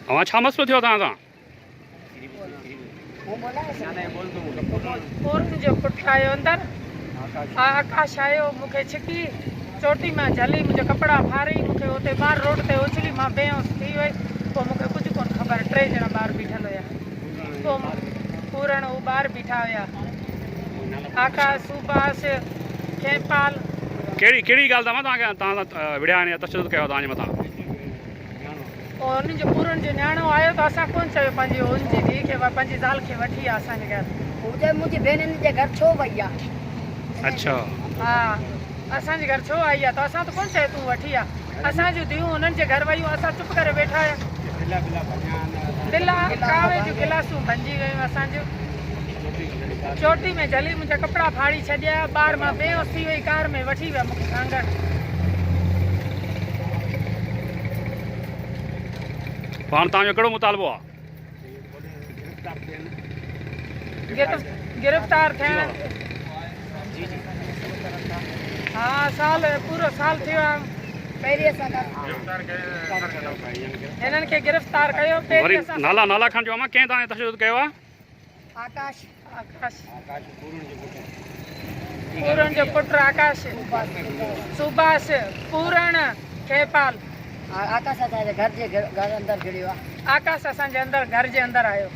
अवां छा मसलो थियो तव्हां सां? पूरन जो पुट आयो अंदर, आकाश आयो, मूंखे छिकी चोटी में झली, मुझे कपड़ा फारी, मूंखे उते बाहर रोड ते उछली, मां बेहोश थी वई। पोइ मूंखे कुछ कोन ख़बर, 3 ॼणा ॿाहिरि बीठल हुया। पोइ पूरण उ ॿाहिरि बीठा हुया, आकाश, सुभाष, खेपाल। कहिड़ी ॻाल्हि तव्हां तव्हां विड़िया आहिनि तशदुद कयो तव्हांजे मथां? और उन जो पूरन जो न्याणो आयो त असां कोन चयो पंहिंजी उनजी धीउ खे पंहिंजी ज़ाल खे वठी आहे असांजे घर। मुंहिंजी भेनरुनि जे घर छो वई आहे? अच्छा, हा, असांजे घर छो आई आहे त असां त कोन चयो तूं वठी आहे। असांजूं धीअरूं उन्हनि जे घर वयूं, असां चुप करे वेठा आहियूं। दिला कावे जूं गिलासूं भंजी वियूं असांजूं। चोटी में झली, मुंहिंजा कपिड़ा फाड़ी छॾिया, ॿाहिरि मां बेहोश थी वई, कार में वठी विया मूंखे खांगण। पाण तव्हांजो कहिड़ो मुतालबो आहे? गिरफ़्तार थियण। हा, पूरो साल थियो आहे। हिननि खे गिरफ़्तार कयो। वरी नाला खण जो कंहिं तव्हां तशदुद कयो आहे? आकाश पूरन जो पुट आकाश, सुभाष, पूरण, खेपाल। आकाश असांजे घर अंदर गिड़ियो आहे। आकाश असांजे अंदर घर जे अंदर आयो।